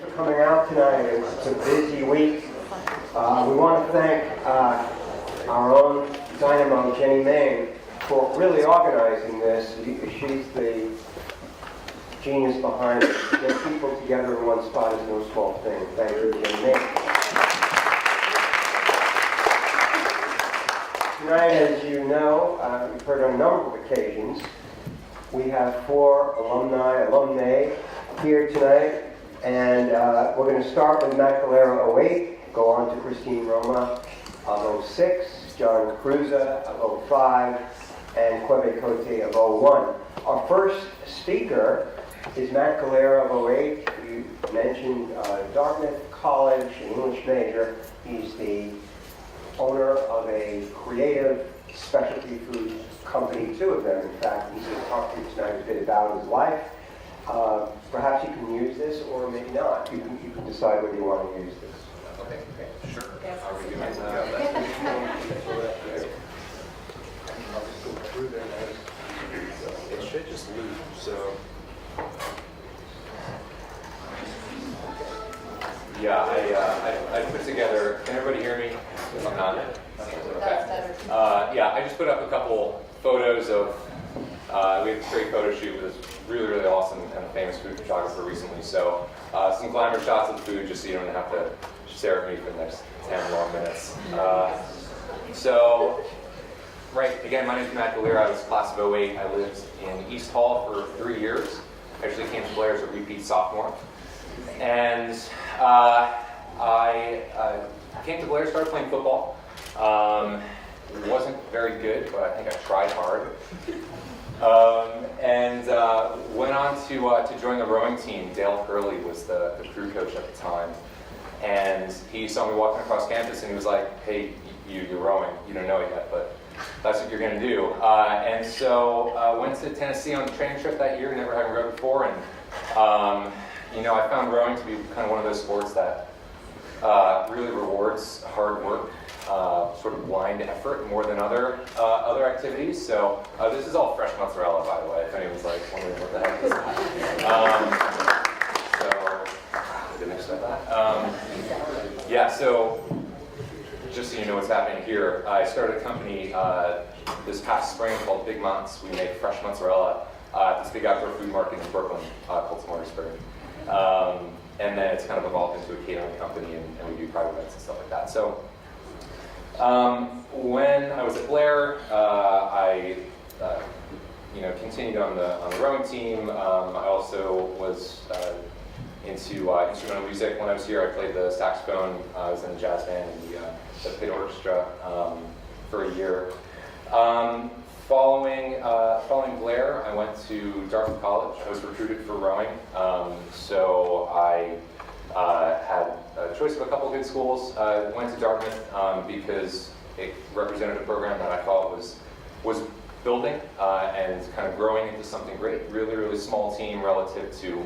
for coming out tonight. It's a busy week. We want to thank our own dynamo, Jenny Main, for really organizing this. She's the genius behind it. To get people together in one spot is no small thing. Thank you, Jenny Main. Tonight, as you know, you've heard on a number of occasions, we have 4 alumni here tonight, and we're going to start with Matt Galera 08, go on to Christine Roma of 06, John Cruza of 05, and Quebe Cote of 01. Our first speaker is Matt Galera of 08. You mentioned Dartmouth College, an English major. He's the owner of a creative specialty food company, 2 of them, in fact. He's going to talk to you tonight a bit about his life. Perhaps you can use this, or maybe not. You can decide whether you want to use this. Okay, sure. Yes. Are we doing I'll just go through there. It should just loop, so. Yeah, I put together, can everybody hear me? If I'm not? Okay. Yeah, I just put up a couple photos of, we had this great photo shoot with this really awesome kind of famous food photographer recently. So some glamour shots of the food, just so you don't have to stare at me for the next 10 long minutes. So, right, again, my name is Matt Galera. I was class of 08. I lived in East Hall for 3 years. I actually came to Blair as a repeat sophomore. And I came to Blair, started playing football. Wasn't very good, but I think I tried hard. And went on to join the rowing team. Dale Curley was the crew coach at the time. And he saw me walking across campus and he was like, hey, you're rowing. You don't know it yet, but that's what you're going to do. And so went to Tennessee on a training trip that year, never having rowed before. And you know, I found rowing to be kind of one of those sports that really rewards hard work, sort of blind effort more than other activities. So this is all fresh mozzarella, by the way, if anyone's like wondering what the heck is that. So, didn't expect that. Yeah, so just so you know what's happening here, I started a company this past spring called Big Mott's. We make fresh mozzarella at this big outdoor food market in Brooklyn called Smartersburg. And then it's kind of evolved into a catering company, and we do private events and stuff like that. So when I was at Blair, I continued on the rowing team. I also was into instrumental music. When I was here, I played the saxophone. I was in the jazz band and the pit orchestra for a year. Following Blair, I went to Dartmouth College. I was recruited for rowing, so I had a choice of a couple of good schools. Went to Dartmouth because it represented a program that I thought was building and kind of growing into something great. Really small team relative to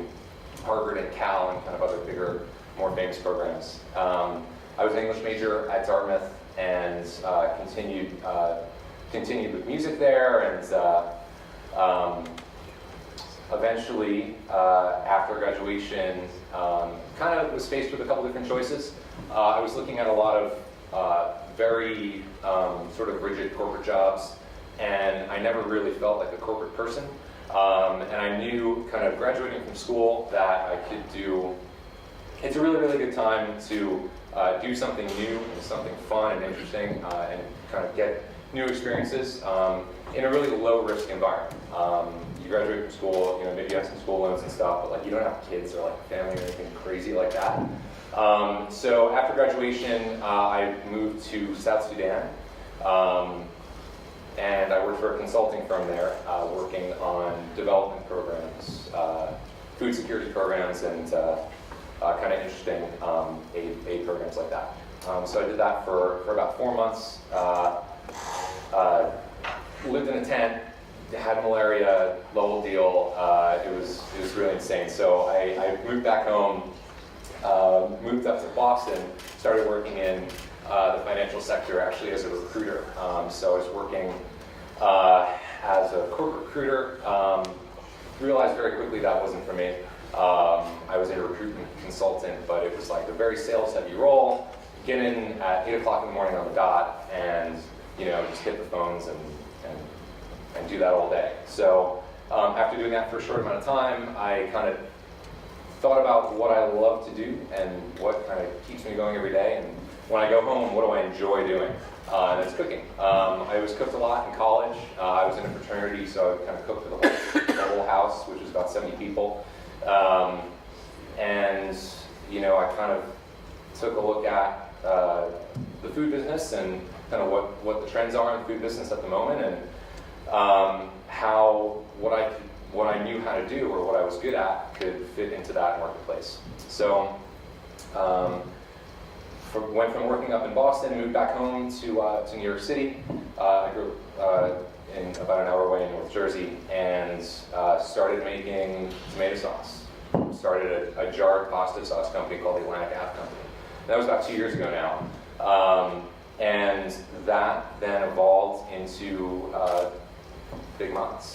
Harvard and Cal and kind of other bigger, more famous programs. I was an English major at Dartmouth and continued with music there, and eventually, after graduation, kind of was faced with a couple different choices. I was looking at a lot of very sort of rigid corporate jobs, and I never really felt like a corporate person. And I knew, kind of graduating from school, that I could do. It's a really good time to do something new and something fun and interesting, and kind of get new experiences in a really low-risk environment. You graduate from school, maybe you have some school loans and stuff, but like you don't have kids or like family or anything crazy like that. So after graduation, I moved to South Sudan, and I worked for a consulting firm there, working on development programs, food security programs, and kind of interesting aid programs like that. So I did that for about 4 months. Lived in a tent, had malaria, the whole deal. It was really insane. So I moved back home, moved up to Boston, started working in the financial sector actually as a recruiter. So I was working as a corporate recruiter. Realized very quickly that wasn't for me. I was a recruitment consultant, but it was like a very sales-heavy role. Get in at 8 o'clock in the morning on the dot, and just hit the phones and do that all day. So after doing that for a short amount of time, I kind of thought about what I love to do and what kind of keeps me going every day. And when I go home, what do I enjoy doing? And it's cooking. I was cooked a lot in college. I was in a fraternity, so I kind of cooked for the whole house, which was about 70 people. And I kind of took a look at the food business and kind of what the trends are in the food business at the moment, and how what I knew how to do or what I was good at could fit into that marketplace. So went from working up in Boston, moved back home to New York City. I grew up in about an hour away in North Jersey, and started making tomato sauce. Started a jarred pasta sauce company called the Alumni Company. That was about 2 years ago now. And that then evolved into Big Mott's.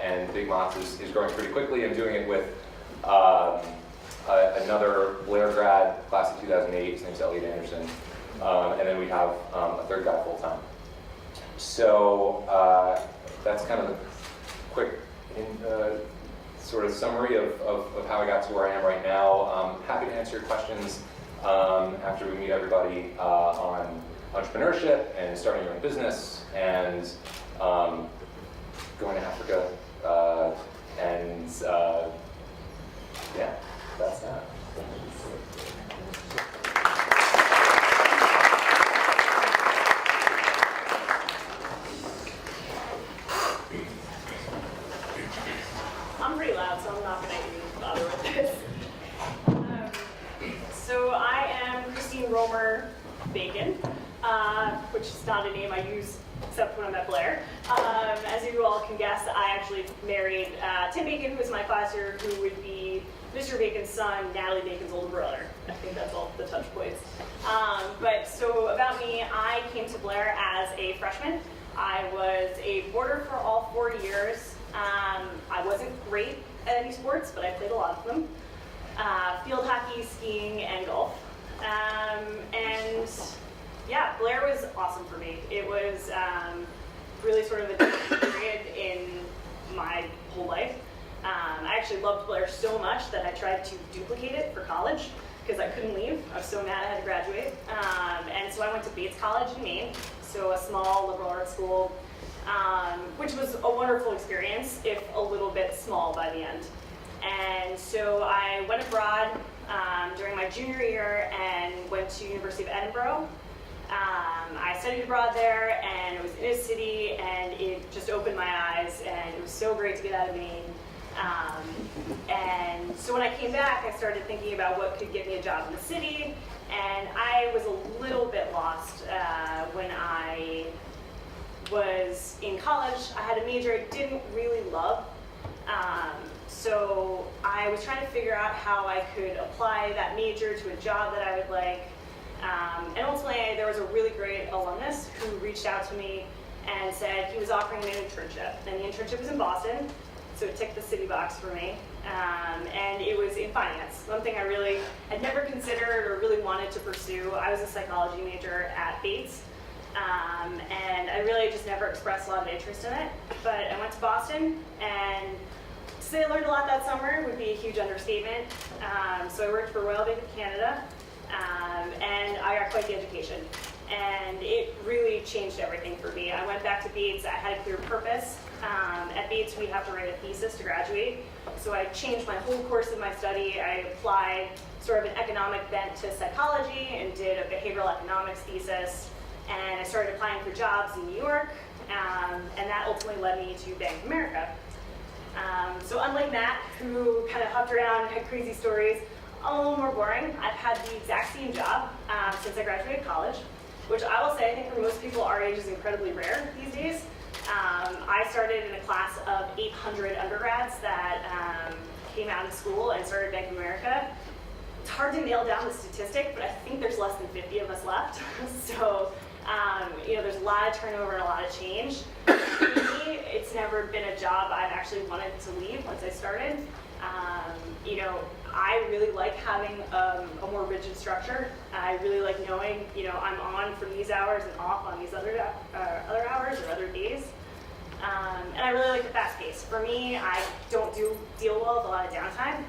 And Big Mott's is growing pretty quickly. I'm doing it with another Blair grad, class of 2008, his name's Elliot Anderson. And then we have a third guy full-time. So that's kind of the quick sort of summary of how I got to where I am right now. Happy to answer your questions after we meet everybody on entrepreneurship and starting your own business and going to Africa. Yeah, that's that. I'm pretty loud, so I'm not going to bother with this. So I am Christine Romer Bacon, which is not a name I use except when I'm at Blair. As you all can guess, I actually married Tim Bacon, who was my advisor, who would be Mr. Bacon's son, Natalie Bacon's older brother. I think that's all the touch points. But so about me, I came to Blair as a freshman. I was a boarder for all 4 years. I wasn't great at any sports, but I played a lot of them. Field hockey, skiing, and golf. And yeah, Blair was awesome for me. It was really sort of a different period in my whole life. I actually loved Blair so much that I tried to duplicate it for college because I couldn't leave. I was so mad I had to graduate. And so I went to Bates College in Maine, so a small liberal arts school, which was a wonderful experience, if a little bit small by the end. And so I went abroad during my junior year and went to University of Edinburgh. I studied abroad there, and it was in a city, and it just opened my eyes, and it was so great to get out of Maine. And so when I came back, I started thinking about what could get me a job in the city, and I was a little bit lost when I was in college. I had a major I didn't really love, so I was trying to figure out how I could apply that major to a job that I would like. And ultimately, there was a really great alumnus who reached out to me and said he was offering me an internship. And the internship was in Boston, so it ticked the city box for me. And it was in finance, one thing I really had never considered or really wanted to pursue. I was a psychology major at Bates, and I really just never expressed a lot of interest in it. But I went to Boston, and to say I learned a lot that summer would be a huge understatement. So I worked for Royal Bank of Canada, and I got quite the education. And it really changed everything for me. I went back to Bates, I had a clear purpose. At Bates, we have to write a thesis to graduate. So I changed my whole course of my study. I applied sort of an economic bent to psychology and did a behavioral economics thesis. And I started applying for jobs in New York, and that ultimately led me to Bank of America. So unlike Matt, who kind of hopped around and had crazy stories, I'm a little more boring. I've had the exact same job since I graduated college, which I will say I think for most people our age is incredibly rare these days. I started in a class of 800 undergrads that came out of school and started Bank of America. It's hard to nail down the statistic, but I think there's less than 50 of us left. So, there's a lot of turnover and a lot of change. For me, it's never been a job I've actually wanted to leave once I started. You know, I really like having a more rigid structure. I really like knowing, you know, I'm on from these hours and off on these other hours or other days. And I really like the fast pace. For me, I don't deal well with a lot of downtime.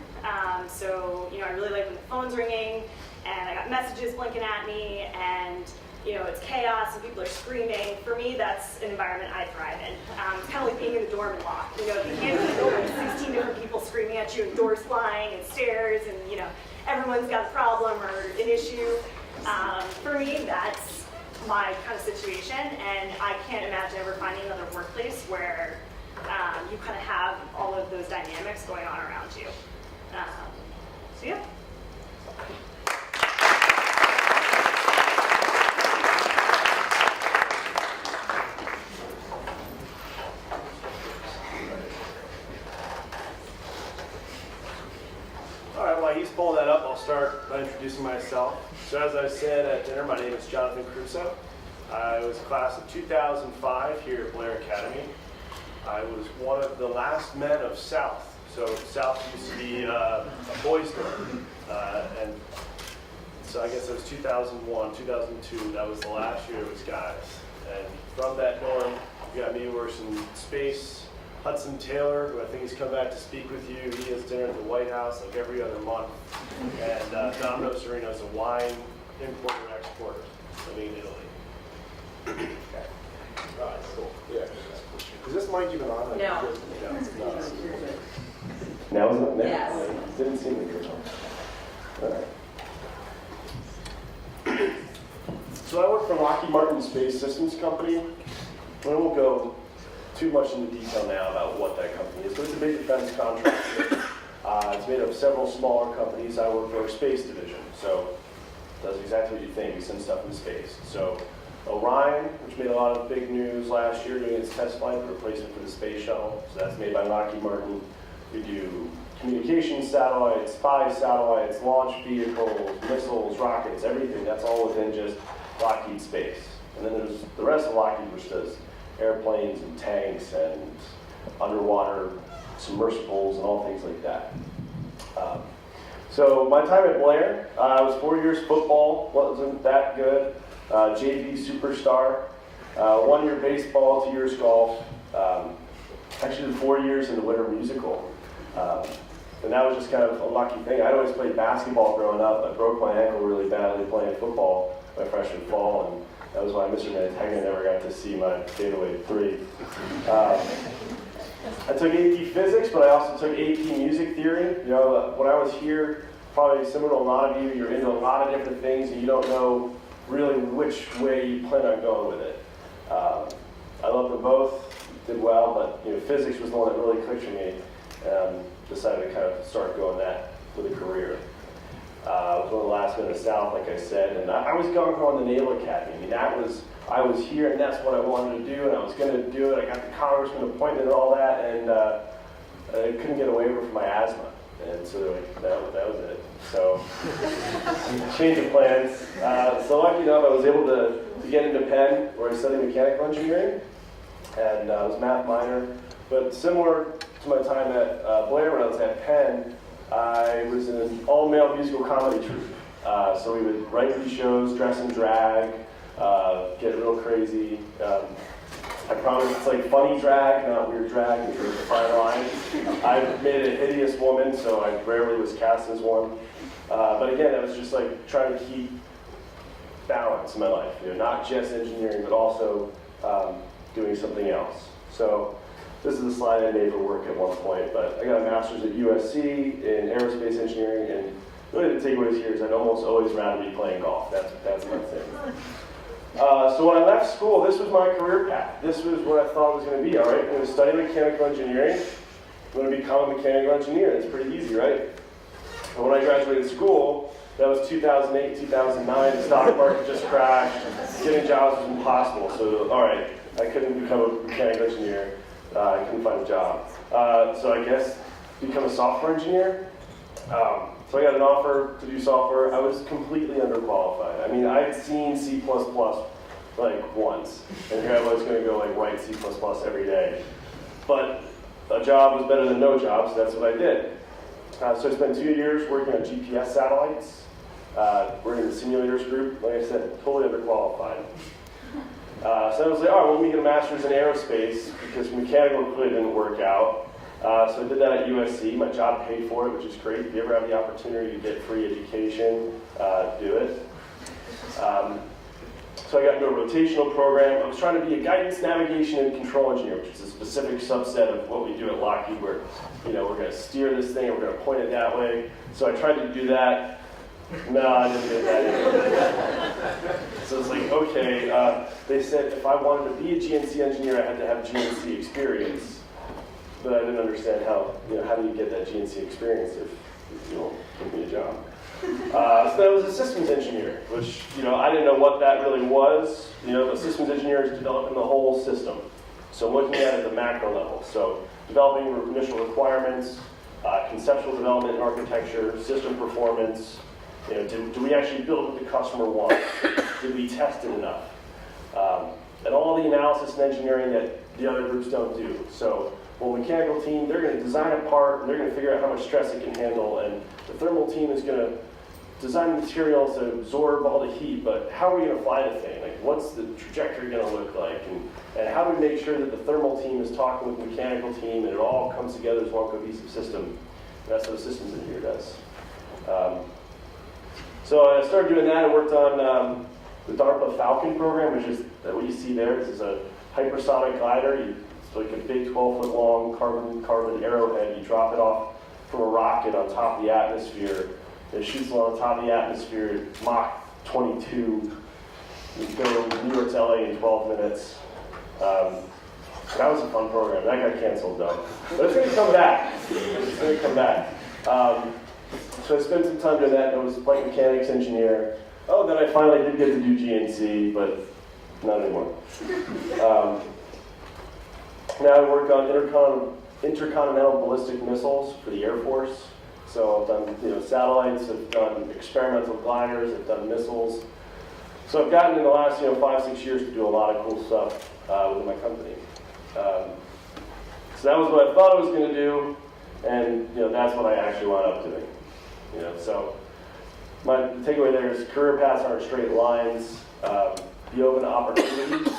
So, you know, I really like when the phone's ringing and I got messages blinking at me and, you know, it's chaos and people are screaming. For me, that's an environment I thrive in. It's kind of like being in a dorm and locked. You know, if you can't be in a dorm with 16 different people screaming at you and doors flying and stairs and, you know, everyone's got a problem or an issue. For me, that's my kind of situation, and I can't imagine ever finding another workplace where you kind of have all of those dynamics going on around you. So yeah. All right, while he's pulling that up, I'll start by introducing myself. So as I said at dinner, my name is Jonathan Crusoe. I was class of 2005 here at Blair Academy. I was one of the last men of South. So South used to be a boys' dorm. And so I guess it was 2001, 2002, that was the last year it was guys. And from that dorm, you got me working in space. Hudson Taylor, who I think has come back to speak with you, he has dinner at the White House like every other month. And Domino Serino is a wine importer-exporter living in Italy. Okay. All right, cool. Yeah. Is this mic even on? No. Now is it? Yes. Didn't seem like it was on. All right. So I work for Lockheed Martin Space Systems Company. I won't go too much into detail now about what that company is, but it's a big defense contractor. It's made up of several smaller companies. I work for a space division, so it does exactly what you think. We send stuff into space. So Orion, which made a lot of big news last year doing its test flight, the replacement for the space shuttle. So that's made by Lockheed Martin. We do communication satellites, spy satellites, launch vehicles, missiles, rockets, everything. That's all within just Lockheed Space. And then there's the rest of Lockheed, which does airplanes and tanks and underwater submersibles and all things like that. So my time at Blair, I was 4 years football, wasn't that good. JV superstar, 1 year baseball, 2 years golf. Actually did 4 years in the Winter Musical. And that was just kind of a lucky thing. I'd always played basketball growing up. I broke my ankle really badly playing football my freshman fall, and that was why Mr. Mantegna never got to see my fadeaway three. I took AP Physics, but I also took AP Music Theory. You know, when I was here, probably similar to a lot of you, you're into a lot of different things, and you don't know really which way you plan on going with it. I loved them both, did well, but you know, physics was the one that really clicked for me, and decided to kind of start going that with a career. I was one of the last men of South, like I said, and I was going on the Naval Academy. I mean, I was here, and that's what I wanted to do, and I was going to do it. I got the congressman appointment and all that, and I couldn't get a waiver for my asthma. And so they're like, that was it. So, change of plans. So lucky enough, I was able to get into Penn, where I studied mechanical engineering, and I was a math minor. But similar to my time at Blair, when I was at Penn, I was in an all-male musical comedy troupe. So we would write these shows, dress in drag, get real crazy. I promise it's like funny drag, not weird drag, because there's a fine line. I made a hideous woman, so I rarely was cast as one. But again, it was just like trying to keep balance in my life. You know, not just engineering, but also doing something else. So this is a slide I made for work at one point, but I got a master's at USC in aerospace engineering, and really the takeaways here is I'd almost always rather be playing golf. That's my thing. So when I left school, this was my career path. This was what I thought it was going to be, all right? I'm going to study mechanical engineering. I'm going to become a mechanical engineer. It's pretty easy, right? But when I graduated school, that was 2008, 2009. The stock market just crashed. Getting jobs was impossible. So, all right, I couldn't become a mechanical engineer. I couldn't find a job. So I guess become a software engineer. So I got an offer to do software. I was completely underqualified. I mean, I'd seen C++ like once, and here I was going to go like write C++ every day. But a job was better than no job, so that's what I did. So I spent 2 years working on GPS satellites. We're in the simulators group. Like I said, totally underqualified. So I was like, all right, well, let me get a master's in aerospace because mechanical clearly didn't work out. So I did that at USC. My job paid for it, which is great. If you ever have the opportunity to get free education, do it. So I got into a rotational program. I was trying to be a guidance, navigation, and control engineer, which is a specific subset of what we do at Lockheed, where we're going to steer this thing, and we're going to point it that way. So I tried to do that. No, I didn't get that. So it's like, okay. They said if I wanted to be a GNC engineer, I had to have GNC experience. But I didn't understand how do you get that GNC experience if you don't give me a job? So then I was a systems engineer, which, I didn't know what that really was. The systems engineer is developing the whole system. So looking at it at the macro level. So developing initial requirements, conceptual development and architecture, system performance. Do we actually build what the customer wants? Did we test it enough? And all the analysis and engineering that the other groups don't do. So, mechanical team, they're going to design a part, and they're going to figure out how much stress it can handle, and the thermal team is going to design materials to absorb all the heat, but how are we going to fly the thing? Like, what's the trajectory going to look like? And how do we make sure that the thermal team is talking with the mechanical team, and it all comes together as one cohesive system? And that's what a systems engineer does. So I started doing that. I worked on the DARPA Falcon program, which is what you see there. This is a hypersonic glider. It's like a big 12-foot long carbon arrowhead. You drop it off from a rocket on top of the atmosphere. It shoots along the top of the atmosphere, Mach 22. You go from New York to LA in 12 minutes. That was a fun program. That got canceled though. But it's going to come back. It's going to come back. So I spent some time doing that. I was a flight mechanics engineer. Oh, then I finally did get to do GNC, but not anymore. Now I work on intercontinental ballistic missiles for the Air Force. So I've done satellites, I've done experimental gliders, I've done missiles. So I've gotten in the last 5-6 years to do a lot of cool stuff within my company. So that was what I thought I was going to do, and that's what I actually wound up doing. So my takeaway there is career paths aren't straight lines. Be open to opportunities,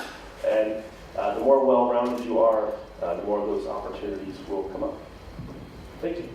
and the more well-rounded you are, the more of those opportunities will come up. Thank you.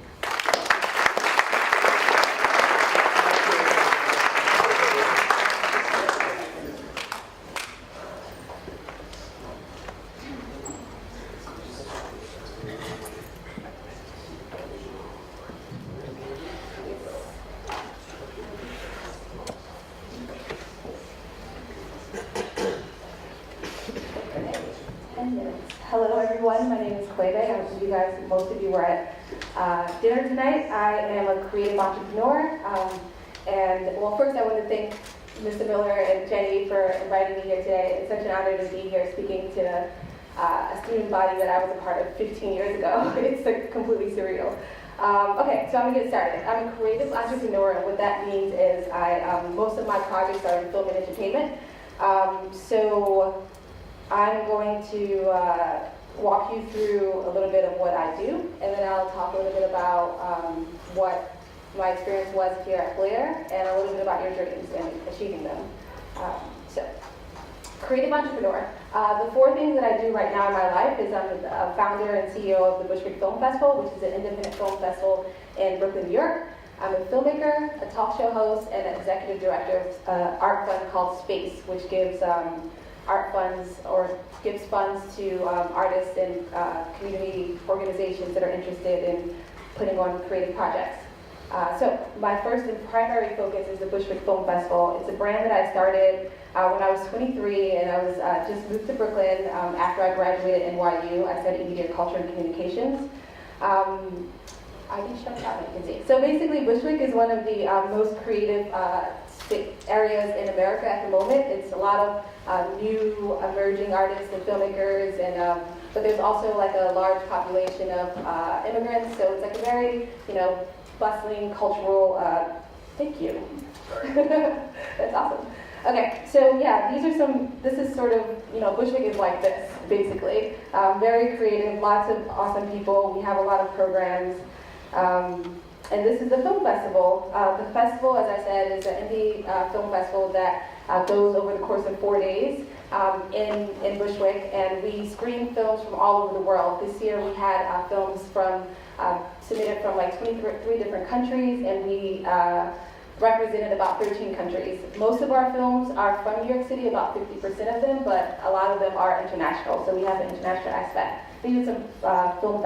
Hello everyone, my name is Clay. Most of you were at dinner tonight. I am a creative entrepreneur. First I want to thank Mr. Miller and Jenny for inviting me here today. It's such an honor to be here speaking to a student body that I was a part of 15 years ago. It's completely surreal. Okay, so I'm gonna get started. I'm a creative entrepreneur, and what that means is most of my projects are in film and entertainment. So I'm going to walk you through a little bit of what I do, and then I'll talk a little bit about what my experience was here at Blair, and a little bit about your dreams and achieving them. Creative entrepreneur. The 4 things that I do right now in my life is I'm a founder and CEO of the Bushwick Film Festival, which is an independent film festival in Brooklyn, New York. I'm a filmmaker, a talk show host, and an executive director of an art fund called Space, which gives art funds or gives funds to artists and community organizations that are interested in putting on creative projects. So my first and primary focus is the Bushwick Film Festival. It's a brand that I started when I was 23, and I was just moved to Brooklyn after I graduated NYU. I studied media culture and communications. I can shut that, you can see. So basically, Bushwick is one of the most creative areas in America at the moment. It's a lot of new emerging artists and filmmakers, and but there's also like a large population of immigrants. So it's like a very bustling cultural. Thank you. That's awesome. Okay, so yeah, this is sort of, Bushwick is like this, basically. Very creative, lots of awesome people. We have a lot of programs. And this is the film festival. The festival, as I said, is an indie film festival that goes over the course of 4 days in Bushwick, and we screen films from all over the world. This year we had films submitted from like 23 different countries, and we represented about 13 countries. Most of our films are from New York City, about 50% of them, but a lot of them are international, so we have an international aspect. These are some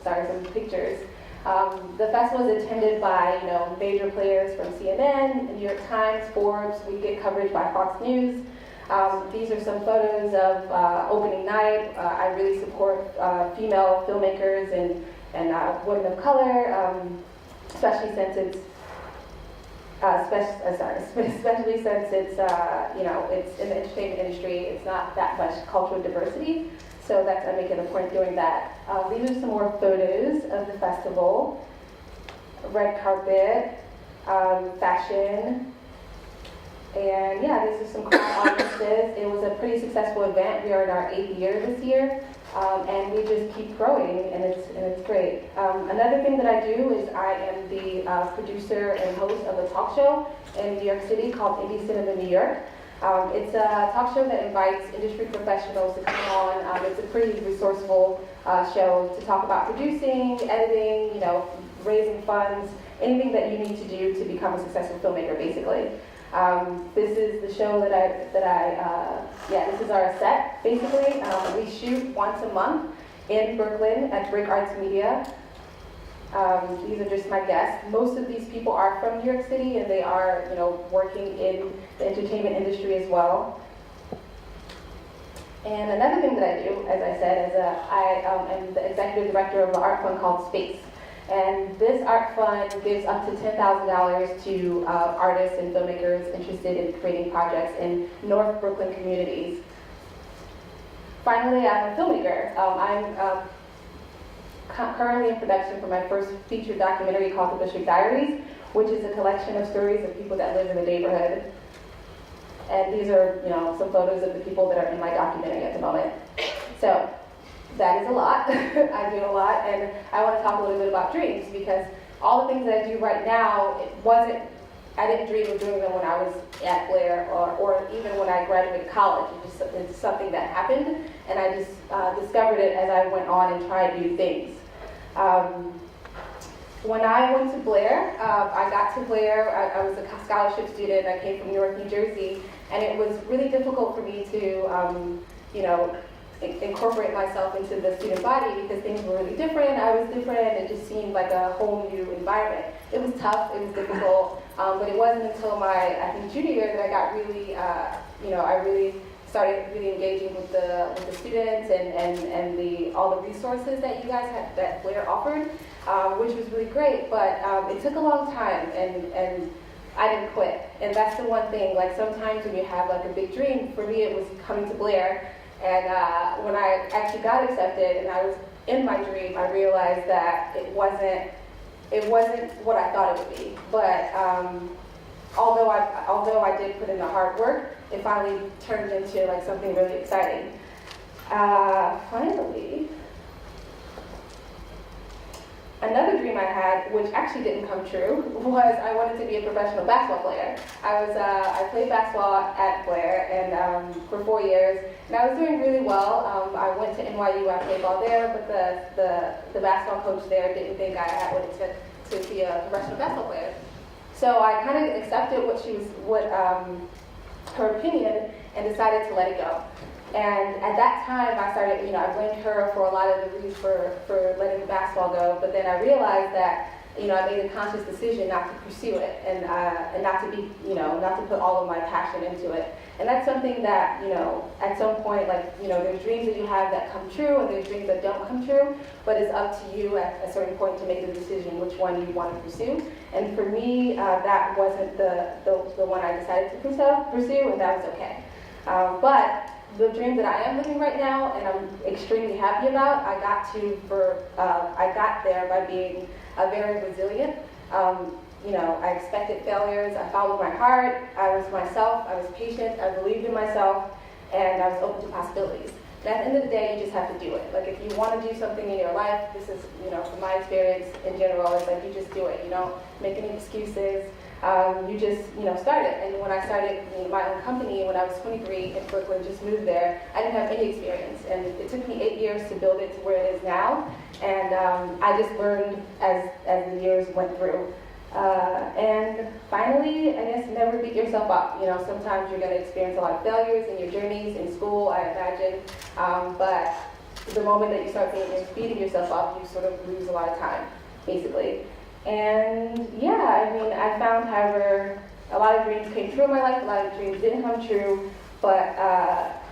some pictures. The festival is attended by, major players from CNN, New York Times, Forbes. We get coverage by Fox News. These are some photos of opening night. I really support female filmmakers and women of color, especially since it's especially since it's it's in the entertainment industry. It's not that much cultural diversity. So I make it a point doing that. These are some more photos of the festival. Red carpet, fashion, and yeah, these are some crowd audiences. It was a pretty successful event. We are in our 8th year this year, and we just keep growing, and it's great. Another thing that I do is I am the producer and host of a talk show in New York City called Indie Cinema New York. It's a talk show that invites industry professionals to come on. It's a pretty resourceful show to talk about producing, editing, raising funds, anything that you need to do to become a successful filmmaker, basically. This is the show this is our set, basically. We shoot once a month in Brooklyn at Brick Arts Media. These are just my guests. Most of these people are from New York City, and they are, working in the entertainment industry as well. And another thing that I do, as I said, is I am the executive director of an art fund called Space. And this art fund gives up to $10,000 to artists and filmmakers interested in creating projects in North Brooklyn communities. Finally, I'm a filmmaker. I'm currently in production for my first feature documentary called The Bushwick Diaries, which is a collection of stories of people that live in the neighborhood. And these are, some photos of the people that are in my documentary at the moment. So that is a lot. I do a lot, and I want to talk a little bit about dreams, because all the things that I do right now, I didn't dream of doing them when I was at Blair or even when I graduated college. It's something that happened, and I just discovered it as I went on and tried new things. When I went to Blair, I got to Blair, I was a scholarship student, I came from Newark, New Jersey, and it was really difficult for me to, incorporate myself into the student body, because things were really different, I was different, it just seemed like a whole new environment. It was tough, it was difficult, but it wasn't until my, junior year that I got really, I really started really engaging with the students and all the resources that you guys had, that Blair offered, which was really great, but it took a long time, and I didn't quit. And that's the one thing, like sometimes when you have like a big dream, for me it was coming to Blair, and when I actually got accepted and I was in my dream, I realized that it wasn't what I thought it would be. But although I did put in the hard work, it finally turned into like something really exciting. Finally, another dream I had, which actually didn't come true, was I wanted to be a professional basketball player. I played basketball at Blair and for 4 years, and I was doing really well. I went to NYU, I played ball there, but the basketball coach there didn't think I had what it took to be a professional basketball player. So I kind of accepted her opinion and decided to let it go. And at that time, I started, I blamed her for a lot of the reasons for letting the basketball go. But then I realized that, I made a conscious decision not to pursue it and not to be, not to put all of my passion into it. And that's something that, at some point, there's dreams that you have that come true and there's dreams that don't come true. But it's up to you at a certain point to make the decision which one you want to pursue. And for me, that wasn't the one I decided to pursue, and that was okay. But the dream that I am living right now, and I'm extremely happy about, I got there by being very resilient. I expected failures, I followed my heart, I was myself, I was patient, I believed in myself, and I was open to possibilities. And at the end of the day, you just have to do it. Like if you want to do something in your life, this is, from my experience in general, it's like you just do it. You don't make any excuses. You just, start it. And when I started my own company when I was 23 in Brooklyn, just moved there, I didn't have any experience. And it took me 8 years to build it to where it is now. And I just learned as the years went through. And finally, I guess never beat yourself up. Sometimes you're going to experience a lot of failures in your journeys in school, I imagine. But the moment that you start beating yourself up, you sort of lose a lot of time, basically. And yeah, I found, however, a lot of dreams came true in my life, a lot of dreams didn't come true, but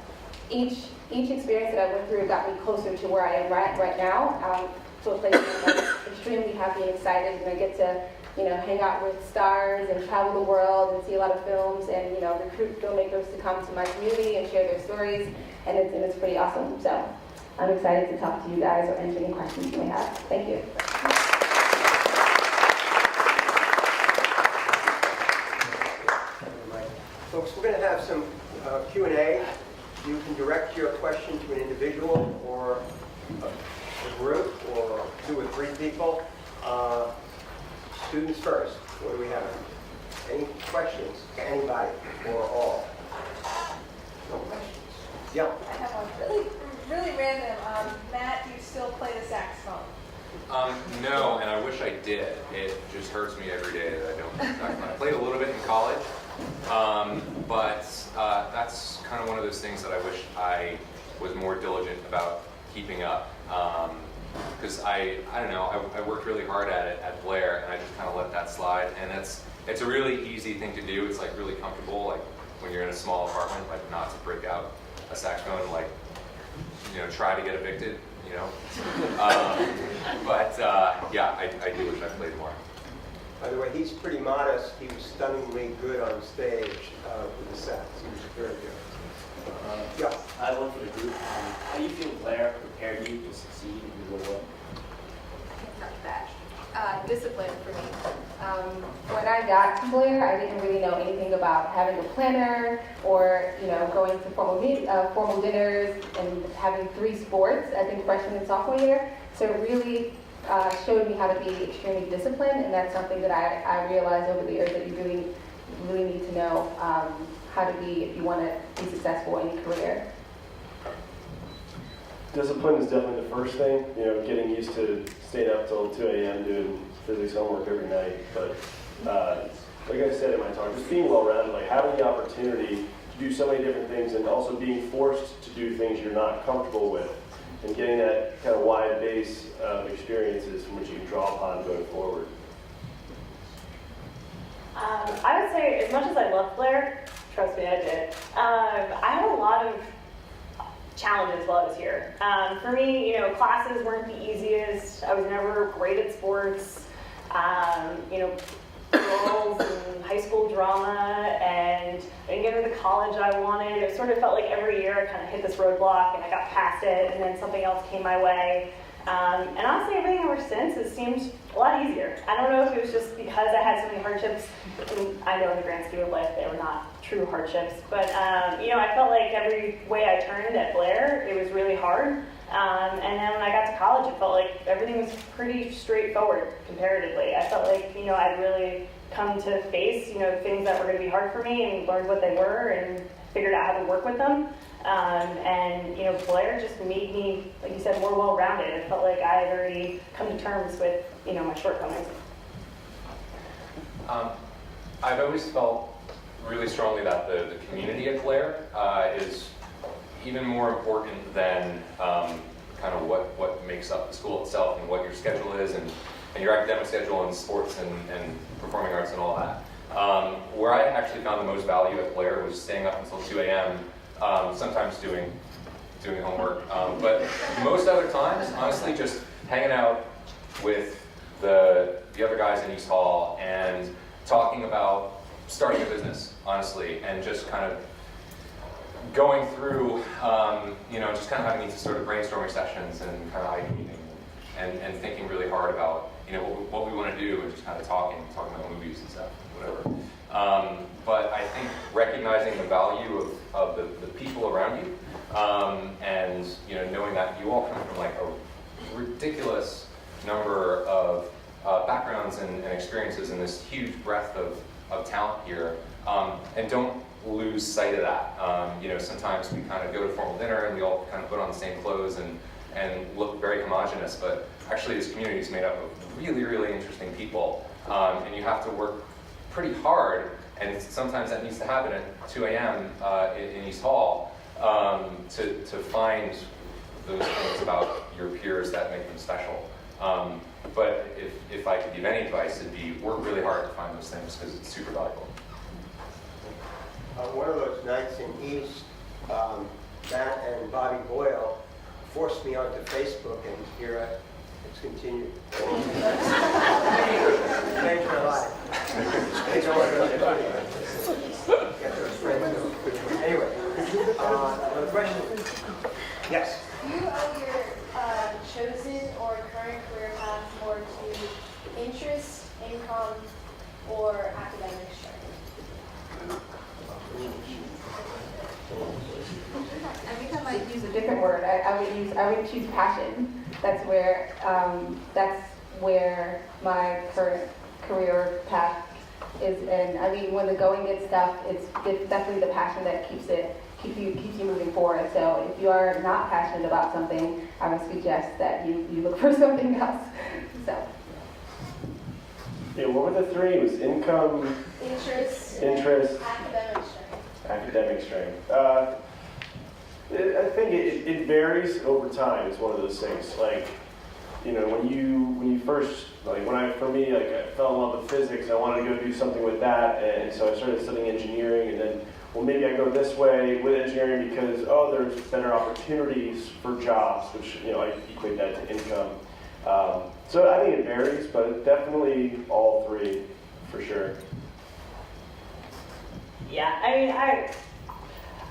each experience that I went through got me closer to where I am right now, to a place where I'm extremely happy and excited, and I get to hang out with stars and travel the world and see a lot of films and, recruit filmmakers to come to my community and share their stories, and it's pretty awesome. So I'm excited to talk to you guys or answer any questions you may have. Thank you. Folks, we're going to have some Q&A. You can direct your question to an individual or a group or 2 or 3 people. Students first. What do we have? Any questions? Anybody or all? No questions. Yeah. I have one really random. Matt, do you still play the saxophone? No, and I wish I did. It just hurts me every day that I don't. I played a little bit in college, but that's kind of one of those things that I wish I was more diligent about keeping up. Because I don't know, I worked really hard at it at Blair, and I just kind of let that slide. And it's a really easy thing to do. It's like really comfortable, like when you're in a small apartment, like not to break out a saxophone and like, try to get evicted, But yeah, I do wish I played more. By the way, he's pretty modest. He was stunningly good on stage with the sax. He was very good. Yeah. I have one for the group. How do you feel Blair prepared you to succeed in your work? Discipline for me. When I got to Blair, I didn't really know anything about having a planner or going to formal dinners and having 3 sports, I think freshman and sophomore year. So it really showed me how to be extremely disciplined, and that's something that I realized over the years that you really need to know how to be if you want to be successful in your career. Discipline is definitely the first thing. Getting used to staying up till 2 a.m. doing physics homework every night. But like I said in my talk, just being well-rounded, like having the opportunity to do so many different things, and also being forced to do things you're not comfortable with, and getting that kind of wide base of experiences from which you can draw upon going forward. I would say, as much as I love Blair, trust me, I did. I had a lot of challenges while I was here. For me, classes weren't the easiest. I was never great at sports. Girls and high school drama, and I didn't get into the college I wanted. It sort of felt like every year I kind of hit this roadblock and I got past it, and then something else came my way. And honestly, everything ever since has seemed a lot easier. I don't know if it was just because I had so many hardships. I know in the grand scheme of life they were not true hardships, but I felt like every way I turned at Blair, it was really hard. And then when I got to college, it felt like everything was pretty straightforward comparatively. I felt like I'd really come to face things that were going to be hard for me, and learned what they were and figured out how to work with them. And Blair just made me, like you said, more well-rounded. It felt like I had already come to terms with my shortcomings. I've always felt really strongly that the community at Blair is even more important than kind of what makes up the school itself and what your schedule is and your academic schedule and sports and performing arts and all that. Where I actually found the most value at Blair was staying up until 2 a.m., sometimes doing homework, but most other times, honestly, just hanging out with the other guys in East Hall and talking about starting a business, honestly, and just kind of going through, just kind of having these sort of brainstorming sessions and kind of idea meeting and thinking really hard about, what we want to do, and just kind of talking about movies and stuff, whatever. But I think recognizing the value of the people around you And knowing that you all come from like a ridiculous number of backgrounds and experiences and this huge breadth of talent here, and don't lose sight of that. Sometimes we kind of go to formal dinner and we all kind of put on the same clothes and look very homogenous, but actually this community is made up of really, really interesting people, and you have to work pretty hard, and sometimes that needs to happen at 2 a.m. In East Hall to find those things about your peers that make them special. But if I could give any advice, it'd be work really hard to find those things because it's super valuable. On one of those nights in East, Matt and Bobby Boyle forced me onto Facebook, and here it's continued. Changed my life. They know what I'm doing. Get those friends too. Anyway, another question? Yes. Do you owe your chosen or current career path more to interest, income, or academic strength? I think I might use a different word. I would choose passion. That's where my current career path is in. I mean, when the going gets tough, it's definitely the passion that keeps you moving forward. So if you are not passionate about something, I would suggest that you look for something else. So. Yeah, what were the three? It was income, Interest, academic strength. academic strength. I think it varies over time. It's one of those things. Like, when you first, like I fell in love with physics. I wanted to go do something with that, and so I started studying engineering, and then, well, maybe I go this way with engineering because, there's better opportunities for jobs, which, I equate that to income. So I think it varies, but definitely all three, for sure. Yeah, I mean,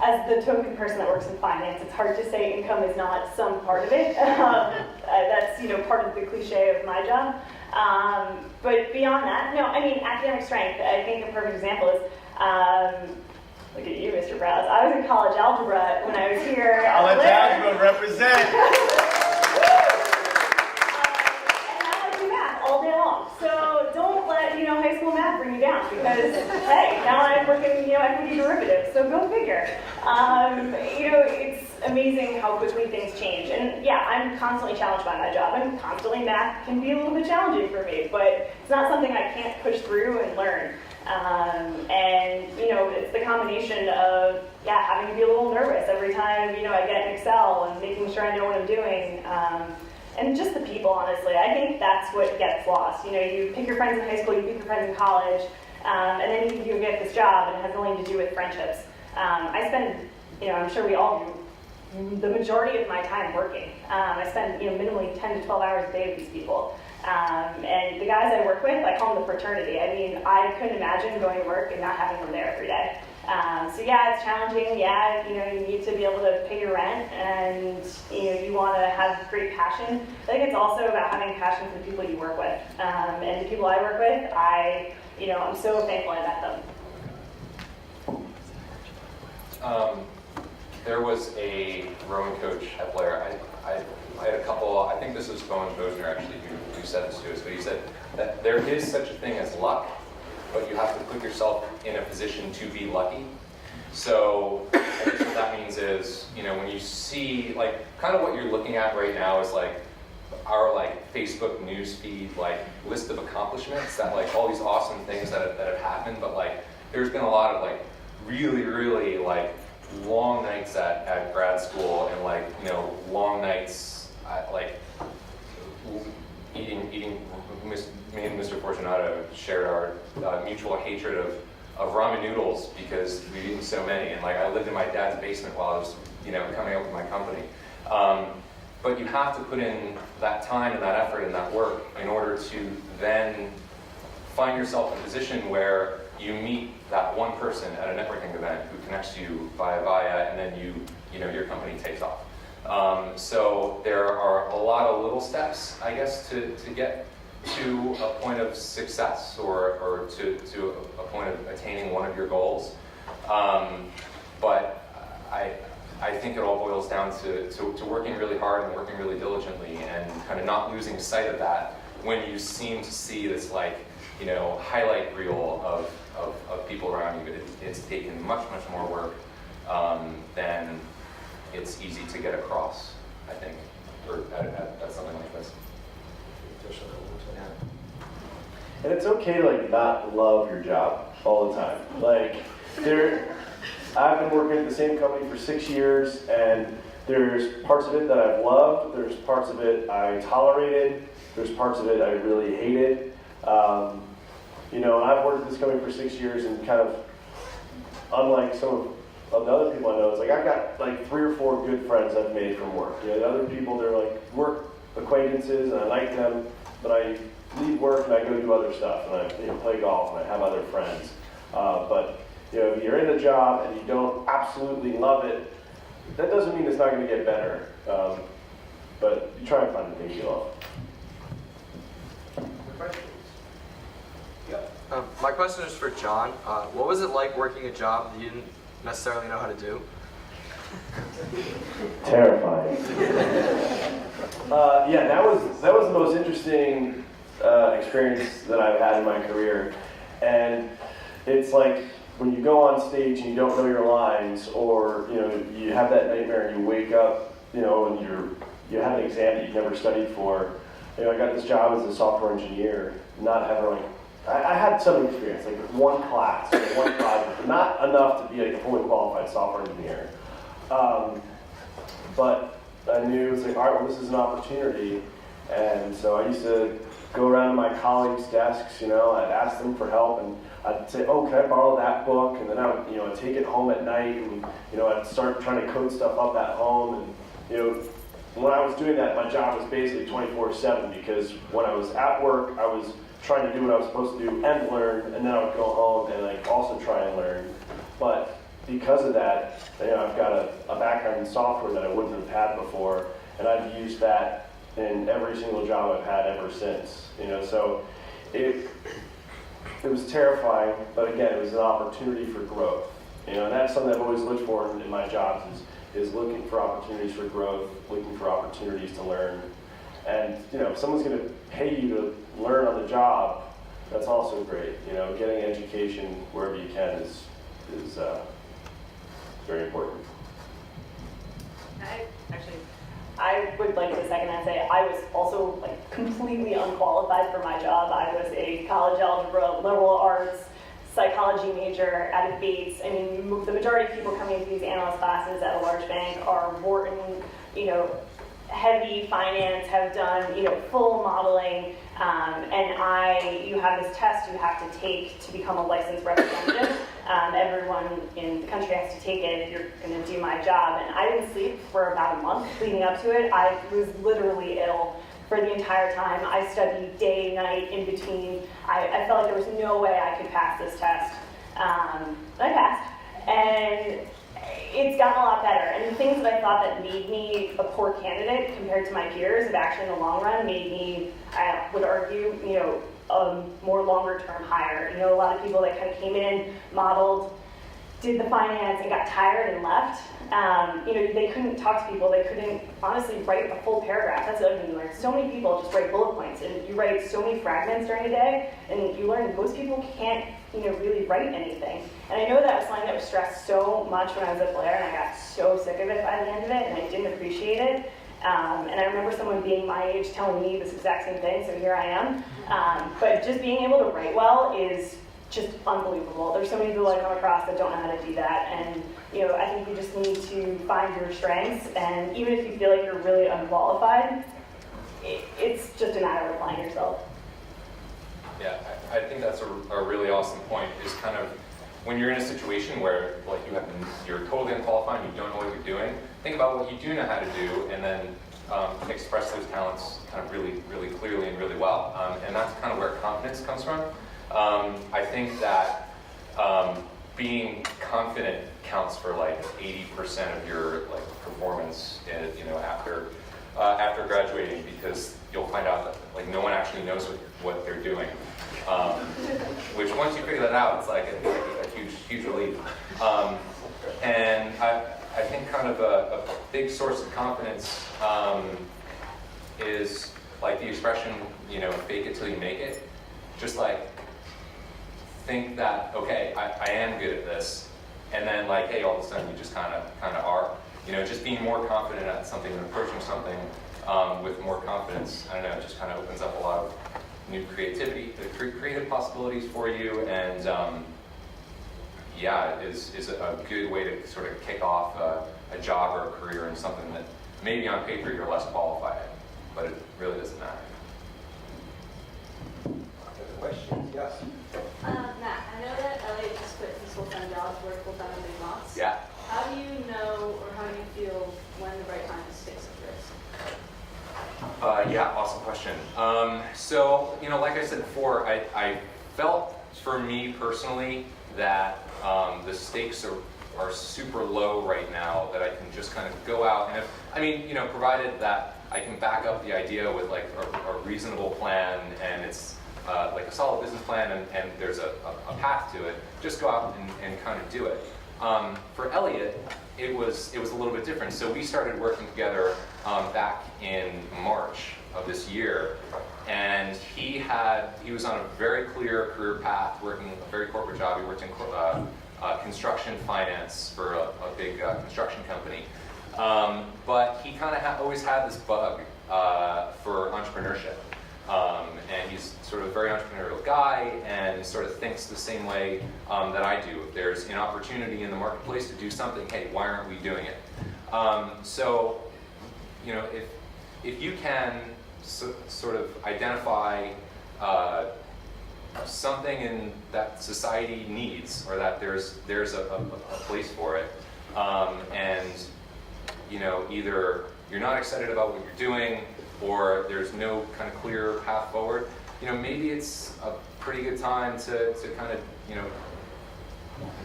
as the token person that works in finance, it's hard to say income is not some part of it. That's part of the cliche of my job. But beyond that, no, I mean, academic strength. I think a perfect example is, look at you, Mr. Browse. I was in college algebra when I was here. College algebra represent. All day long. So don't let high school math bring you down because hey, now I'm working equity derivatives. So go figure. It's amazing how quickly things change. And yeah, I'm constantly challenged by my job, and constantly math can be a little bit challenging for me. But it's not something I can't push through and learn. It's the combination of having to be a little nervous every time I get in Excel and making sure I know what I'm doing. And just the people, honestly. I think that's what gets lost. You pick your friends in high school, you pick your friends in college, and then you get this job, and it has nothing to do with friendships. I spend, I'm sure we all do, the majority of my time working. I spend, minimally 10 to 12 hours a day with these people. And the guys I work with, I call them the fraternity. I mean, I couldn't imagine going to work and not having them there every day. So it's challenging. You need to be able to pay your rent, and you want to have great passion. I think it's also about having passion for the people you work with. And the people I work with, I'm so thankful I met them. There was a rowing coach at Blair. I had a couple. I think this was Bowen Bosner actually who said this to us, but he said that there is such a thing as luck, but you have to put yourself in a position to be lucky. So I guess what that means is, when you see, kind of what you're looking at right now is our Facebook news feed, list of accomplishments that all these awesome things that have happened, but there's been a lot of really, really long nights at grad school and long nights at eating. Me and Mr. Fortunato shared our mutual hatred of ramen noodles because we've eaten so many, and I lived in my dad's basement while I was coming up with my company. But you have to put in that time and that effort and that work in order to then find yourself in a position where you meet that one person at a networking event who connects you via, and then your company takes off. So there are a lot of little steps, I guess, to get to a point of success or to a point of attaining one of your goals. But I think it all boils down to working really hard and working really diligently and kind of not losing sight of that when you seem to see this like, you know, highlight reel of people around you. It's taken much more work than it's easy to get across, I think, or at something like this. And it's okay to like not love your job all the time. Like I've been working at the same company for 6 years, and there's parts of it that I've loved, there's parts of it I tolerated, there's parts of it I really hated. You know, and I've worked at this company for 6 years, and kind of unlike some of the other people I know, it's like I've got like 3 or 4 good friends I've made from work. You know, the other people, they're like work acquaintances, and I like them, but I leave work and I go do other stuff, and I play golf, and I have other friends. But you know, if you're in a job and you don't absolutely love it, that doesn't mean it's not going to get better. But you try and find the things you love. My question is for John. What was it like working a job that you didn't necessarily know how to do? Terrifying. Yeah, that was the most interesting experience that I've had in my career. And it's like when you go on stage and you don't know your lines, or you know, you have that nightmare and you wake up, you know, and you have an exam that you've never studied for. You know, I got this job as a software engineer, not having like, I had some experience, like one class, one project, not enough to be like a fully qualified software engineer. But I knew it was like, all right, well, this is an opportunity. And so I used to go around to my colleagues' desks, you know, I'd ask them for help, and I'd say, oh, can I borrow that book? And then I would, you know, I'd take it home at night, and, you know, I'd start trying to code stuff up at home. And, you know, when I was doing that, my job was basically 24/7, because when I was at work, I was trying to do what I was supposed to do and learn, and then I would go home and like also try and learn. But because of that, you know, I've got a background in software that I wouldn't have had before, and I've used that in every single job I've had ever since. You know, so it was terrifying, but again, it was an opportunity for growth. You know, and that's something I've always looked for in my jobs is looking for opportunities for growth, looking for opportunities to learn. And you know, if someone's going to pay you to learn on the job, that's also great. You know, getting education wherever you can is very important. I would like to second and say I was also like completely unqualified for my job. I was a college algebra, liberal arts, psychology major out of Bates. I mean, the majority of people coming into these analyst classes at a large bank are Wharton, you know, heavy finance, have done, you know, full modeling, and you have this test you have to take to become a licensed representative. Everyone in the country has to take it if you're going to do my job, and I didn't sleep for about a month leading up to it. I was literally ill for the entire time. I studied day, night, in between. I felt like there was no way I could pass this test. I passed, and it's gotten a lot better. And the things that I thought that made me a poor candidate compared to my peers have actually in the long run made me, I would argue, you know, more longer term hire. You know, a lot of people that kind of came in, modeled, did the finance and got tired and left. You know, they couldn't talk to people. They couldn't honestly write a full paragraph. That's the other thing you learn. So many people just write bullet points, and you write so many fragments during a day, and you learn most people can't, you know, really write anything. And I know that was something that was stressed so much when I was at Blair, and I got so sick of it by the end of it, and I didn't appreciate it. And I remember someone being my age telling me this exact same thing, so here I am. But just being able to write well is just unbelievable. There's so many people I come across that don't know how to do that, and you know, I think you just need to find your strengths, and even if you feel like you're really unqualified, it's just a matter of applying yourself. Yeah, I think that's a really awesome point, is kind of when you're in a situation where like you're totally unqualified and you don't know what you're doing, think about what you do know how to do, and then express those talents kind of really, really clearly and really well. And that's kind of where confidence comes from. I think that being confident counts for like 80% of your like performance, you know, after graduating, because you'll find out that like no one actually knows what they're doing. Which once you figure that out, it's like a huge relief. And I think think kind of a big source of confidence is like the expression, fake it till you make it. Just like think that, okay, I am good at this, and then like, hey, all of a sudden you just kind of are. Just being more confident at something and approaching something with more confidence. I don't know, it just kind of opens up a lot of new creativity, creative possibilities for you, and yeah, is a good way to sort of kick off a job or a career in something that maybe on paper you're less qualified in, but it really doesn't matter. Other questions? Yes. Matt, I know that Elliot just quit his full-time job to work full-time in Big Lots. Yeah. How do you know, or how do you feel when the right time is to take some risks? Yeah, awesome question. So, like I said before, I felt for me personally that the stakes are super low right now, that I can just kind of go out and provided that I can back up the idea with like a reasonable plan, and it's like a solid business plan, and there's a path to it, just go out and kind of do it. For Elliot, it was a little bit different. So we started working together back in March of this year, and he was on a very clear career path, working a very corporate job. He worked in construction finance for a big construction company, but he kind of always had this bug for entrepreneurship. And he's sort of a very entrepreneurial guy and sort of thinks the same way that I do. If there's an opportunity in the marketplace to do something, hey, why aren't we doing it? So, if you can sort of identify something in that society needs, or that there's a place for it, and either you're not excited about what you're doing, or there's no kind of clear path forward, maybe it's a pretty good time to kind of,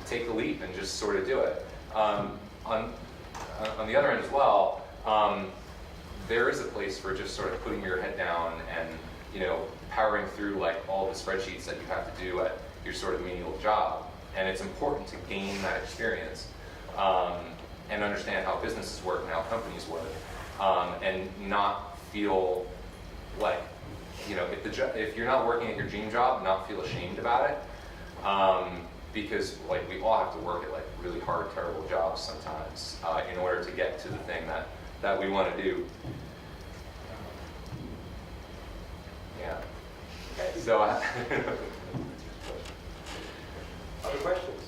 take the leap and just sort of do it. On the other end as well, there is a place for just sort of putting your head down and, powering through like all the spreadsheets that you have to do at your sort of menial job. And it's important to gain that experience and understand how businesses work and how companies work, and not feel like, if you're not working at your dream job, not feel ashamed about it, because like we all have to work at like really hard, terrible jobs sometimes in order to get to the thing that we want to do. Yeah. Okay. So. Other questions?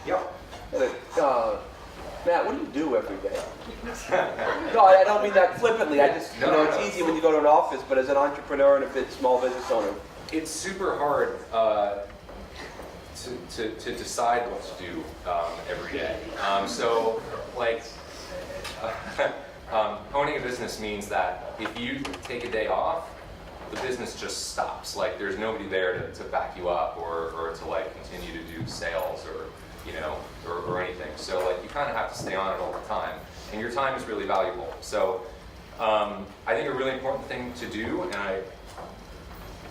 Yeah. Matt, what do you do every day? No, I don't mean that flippantly. I just, it's easy when you go to an office, but as an entrepreneur and a small business owner. It's super hard to decide what to do every day. So, like, owning a business means that if you take a day off, the business just stops. Like, there's nobody there to back you up or to like continue to do sales or anything. So like you kind of have to stay on it all the time, and your time is really valuable. So I think a really important thing to do, and I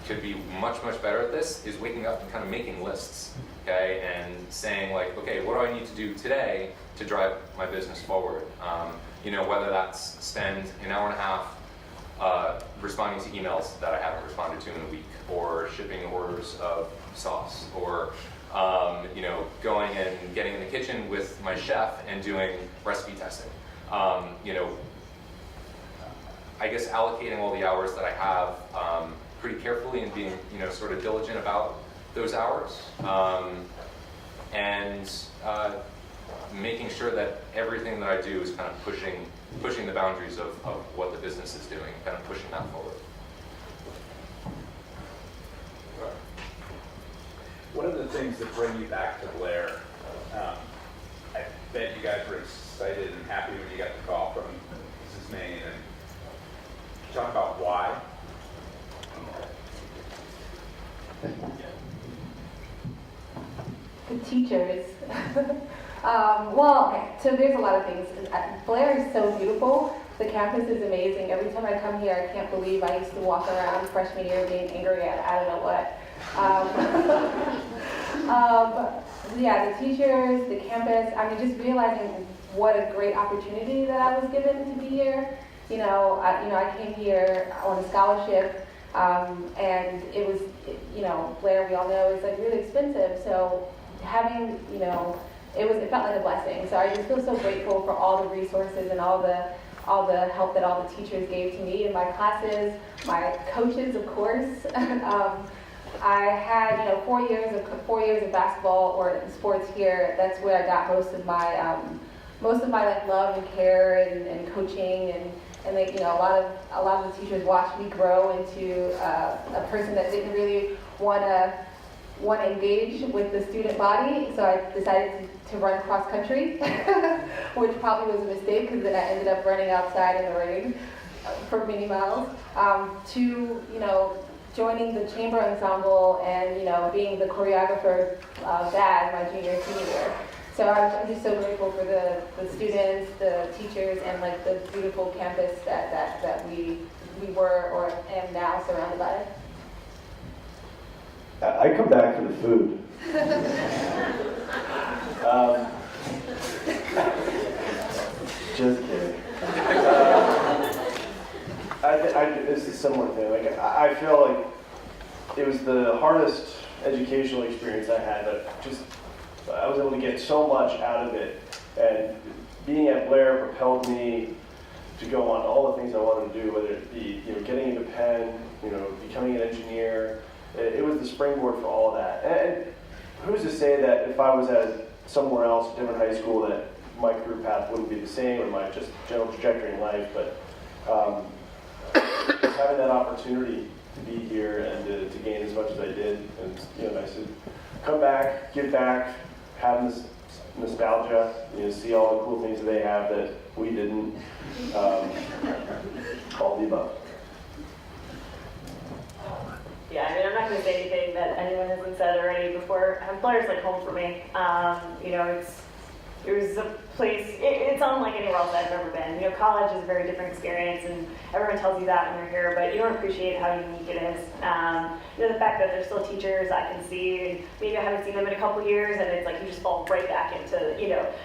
could be much better at this, is waking up and kind of making lists, okay, and saying like, okay, what do I need to do today to drive my business forward? Whether that's spend an hour and a half responding to emails that I haven't responded to in a week, or shipping orders of sauce, or going and getting in the kitchen with my chef and doing recipe testing. I guess allocating all the hours that I have pretty carefully and being, sort of diligent about those hours, and making sure that everything that I do is kind of pushing the boundaries of what the business is doing, kind of pushing that forward. One of the things that bring you back to Blair, I bet you guys were excited and happy when you got the call from Mrs. Main, and talk about why. The teachers. Okay, so there's a lot of things. Blair is so beautiful. The campus is amazing. Every time I come here, I can't believe I used to walk around freshman year being angry at I don't know what. Yeah, the teachers, the campus, I mean, just realizing what a great opportunity that I was given to be here. I came here on a scholarship, and it was, Blair, we all know, is like really expensive. So having, it felt like a blessing. So I just feel so grateful for all the resources and all the help that all the teachers gave to me in my classes, my coaches, of course. I had, 4 years of basketball or sports here. That's where I got most of my like love and care and coaching and like, a lot of the teachers watched me grow into a person that didn't really want to engage with the student body. So I decided to run cross country, which probably was a mistake because then I ended up running outside in the rain for many miles. To joining the chamber ensemble and being the choreographer band my junior senior year. So I'm just so grateful for the students, the teachers, and like the beautiful campus that we were or am now surrounded by. I come back for the food. Just kidding. It's a similar thing. Like I feel like it was the hardest educational experience I had. I was able to get so much out of it, and being at Blair propelled me to go on all the things I wanted to do. Whether it be getting into Penn, becoming an engineer. It was the springboard for all of that. And who's to say that if I was at somewhere else, a different high school, that my career path wouldn't be the same or my just general trajectory in life. But having that opportunity to be here and to gain as much as I did, and it's nice to come back, give back, have this nostalgia, see all the cool things that they have that we didn't. All the above. Yeah, I mean, I'm not going to say anything that anyone hasn't said already before. Blair's like home for me. It was a place, it's unlike anywhere else I've ever been. College is a very different experience, and everyone tells you that when you're here, but you don't appreciate how unique it is. The fact that there's still teachers I can see, and maybe I haven't seen them in a couple years, and it's like you just fall right back into,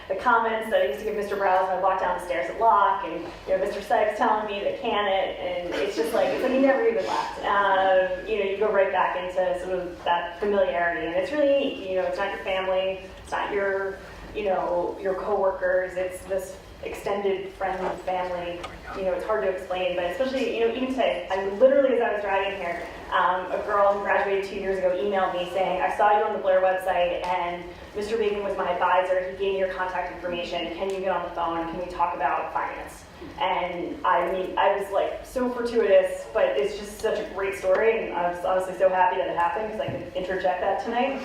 the comments that I used to give Mr. Browse when I walked down the stairs at Locke, and, Mr. Sykes telling me to can it, and it's like you never even left. You go right back into sort of that familiarity, and it's really unique. It's not your family, it's not your coworkers, it's this extended friend family. It's hard to explain, but especially, even today, literally as I was driving here, a girl who graduated 2 years ago emailed me saying, I saw you on the Blair website and Mr. Bacon was my advisor, he gave me your contact information, can you get on the phone, can we talk about finance? And I was like so fortuitous, but it's just such a great story, and I was honestly so happy that it happened because I could interject that tonight.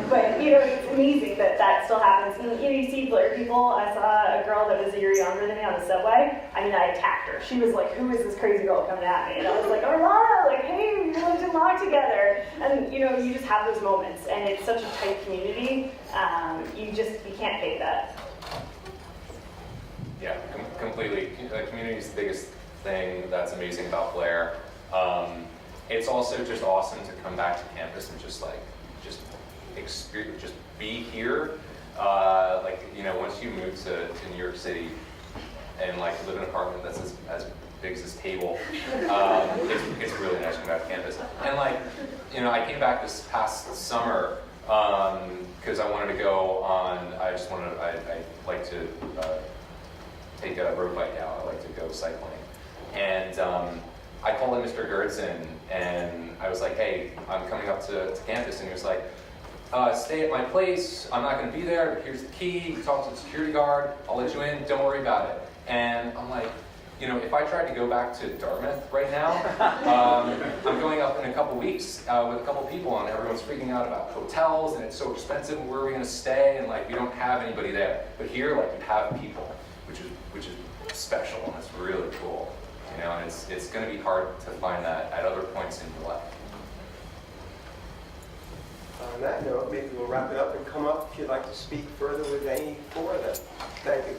But it's amazing that still happens. And you see Blair people. I saw a girl that was a year younger than me on the subway. I attacked her. She was like, "Who is this crazy girl coming at me?" And I was like, "Orlana, like, hey, we lived in Locke together." And you just have those moments, and it's such a tight community. You can't fake that. Yeah, completely. The community is the biggest thing that's amazing about Blair. It's also just awesome to come back to campus and just experience, just be here. Once you move to New York City and live in an apartment that's as big as this table, it's really nice to come back to campus. And I came back this past summer because I wanted to go on. I like to. Take a road bike out. I like to go cycling. And I called in Mr. Gertzen and I was like, hey, I'm coming up to campus. And he was like, stay at my place. I'm not going to be there, but here's the key. Talk to the security guard. I'll let you in. Don't worry about it. And I'm like, if I tried to go back to Dartmouth right now, I'm going up in a couple weeks with a couple people, and everyone's freaking out about hotels, and it's so expensive, and where are we going to stay? And we don't have anybody there. But here, you have people, which is special, and it's really cool. And it's going to be hard to find that at other points in your life. On that note, maybe we'll wrap it up and come up if you'd like to speak further with any four of them. Thank you.